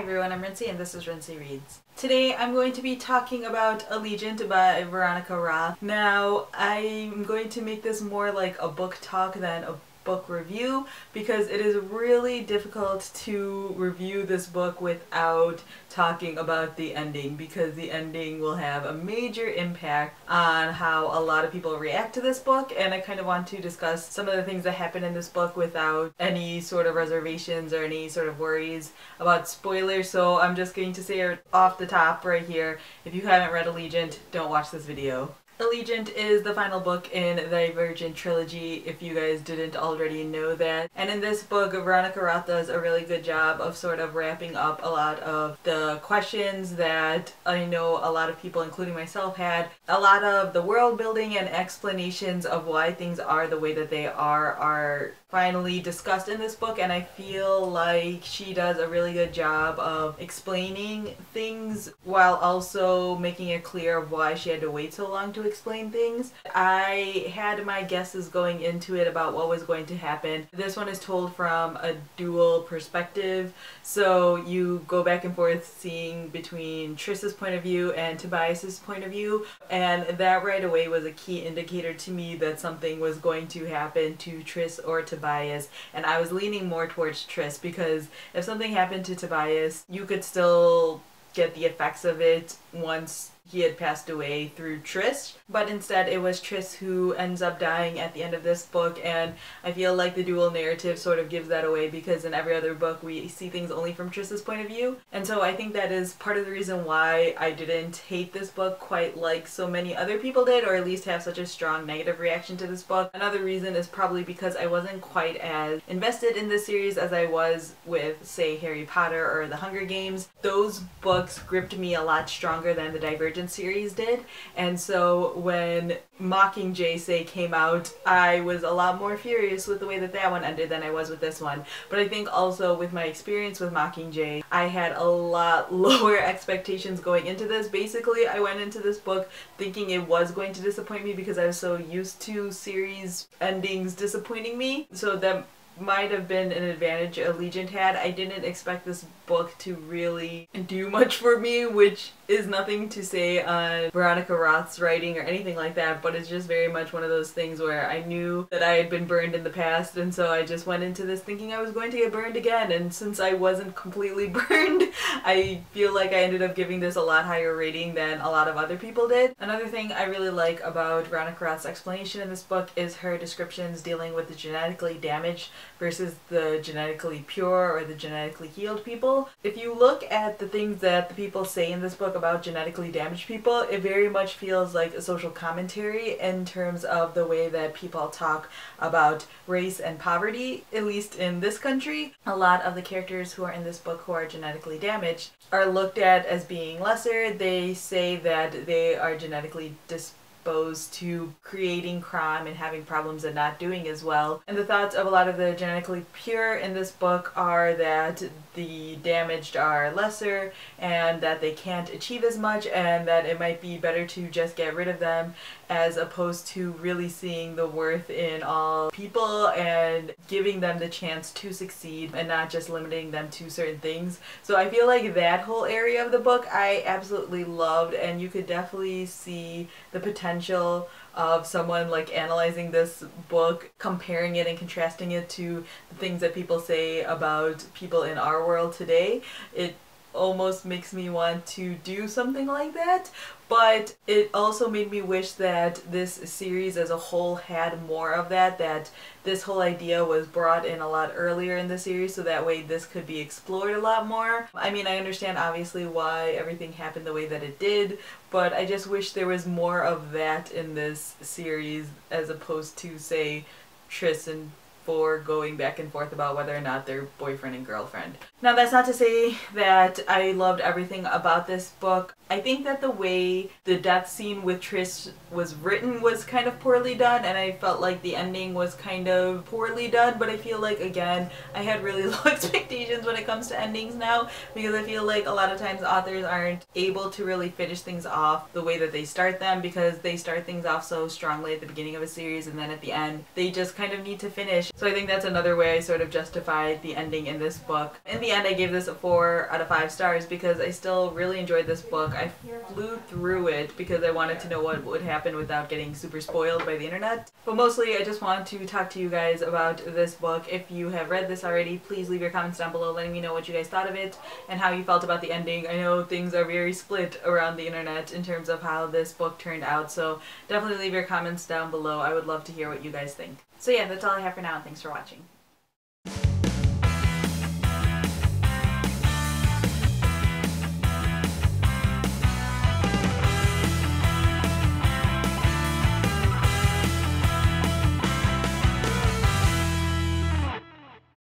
everyone, I'm Rincey and this is Rincey Reads. Today I'm going to be talking about Allegiant by Veronica Roth. Now, I'm going to make this more like a book talk than a book review because it is really difficult to review this book without talking about the ending, because the ending will have a major impact on how a lot of people react to this book, and I kind of want to discuss some of the things that happen in this book without any sort of reservations or any sort of worries about spoilers. So I'm just going to say it off the top right here, if you haven't read Allegiant, don't watch this video. Allegiant is the final book in the Divergent trilogy, if you guys didn't already know that. And in this book, Veronica Roth does a really good job of sort of wrapping up a lot of the questions that I know a lot of people, including myself, had. A lot of the world building and explanations of why things are the way that they are finally discussed in this book, and I feel like she does a really good job of explaining things while also making it clear of why she had to wait so long to explain things. I had my guesses going into it about what was going to happen. This one is told from a dual perspective, so you go back and forth seeing between Triss's point of view and Tobias's point of view, and that right away was a key indicator to me that something was going to happen to Triss or Tobias, and I was leaning more towards Triss, because if something happened to Tobias, you could still get the effects of it once he had passed away through Triss, but instead it was Triss who ends up dying at the end of this book, and I feel like the dual narrative sort of gives that away, because in every other book we see things only from Triss's point of view, and so I think that is part of the reason why I didn't hate this book quite like so many other people did, or at least have such a strong negative reaction to this book. Another reason is probably because I wasn't quite as invested in this series as I was with, say, Harry Potter or The Hunger Games. Those books gripped me a lot stronger than the Divergent series did, and so when Mockingjay, say, came out, I was a lot more furious with the way that that one ended than I was with this one. But I think also with my experience with Mockingjay, I had a lot lower expectations going into this. Basically, I went into this book thinking it was going to disappoint me because I was so used to series endings disappointing me, so that might have been an advantage Allegiant had. I didn't expect this book to really do much for me, which is nothing to say on Veronica Roth's writing or anything like that, but it's just very much one of those things where I knew that I had been burned in the past, and so I just went into this thinking I was going to get burned again, and since I wasn't completely burned, I feel like I ended up giving this a lot higher rating than a lot of other people did. Another thing I really like about Veronica Roth's explanation in this book is her descriptions dealing with the genetically damaged versus the genetically pure or the genetically healed people. If you look at the things that the people say in this book about genetically damaged people, it very much feels like a social commentary in terms of the way that people talk about race and poverty, at least in this country. A lot of the characters who are in this book who are genetically damaged are looked at as being lesser. They say that they are genetically disposed to creating crime and having problems and not doing as well. And the thoughts of a lot of the genetically pure in this book are that the damaged are lesser and that they can't achieve as much, and that it might be better to just get rid of them, as opposed to really seeing the worth in all people and giving them the chance to succeed and not just limiting them to certain things. So I feel like that whole area of the book I absolutely loved, and you could definitely see the potential of someone like analyzing this book, comparing it and contrasting it to the things that people say about people in our world today. It almost makes me want to do something like that, but it also made me wish that this series as a whole had more of that, that this whole idea was brought in a lot earlier in the series, so that way this could be explored a lot more. I mean, I understand obviously why everything happened the way that it did, but I just wish there was more of that in this series as opposed to, say, Triss and for going back and forth about whether or not they're boyfriend and girlfriend. Now, that's not to say that I loved everything about this book. I think that the way the death scene with Triss was written was kind of poorly done, and I felt like the ending was kind of poorly done, but I feel like, again, I had really low expectations when it comes to endings now, because I feel like a lot of times authors aren't able to really finish things off the way that they start them, because they start things off so strongly at the beginning of a series, and then at the end they just kind of need to finish. So I think that's another way I sort of justified the ending in this book. In the end, I gave this a 4 out of 5 stars because I still really enjoyed this book. I flew through it because I wanted to know what would happen without getting super spoiled by the internet. But mostly I just want to talk to you guys about this book. If you have read this already, please leave your comments down below letting me know what you guys thought of it and how you felt about the ending. I know things are very split around the internet in terms of how this book turned out, so definitely leave your comments down below. I would love to hear what you guys think. So yeah, that's all I have for now, and thanks for watching.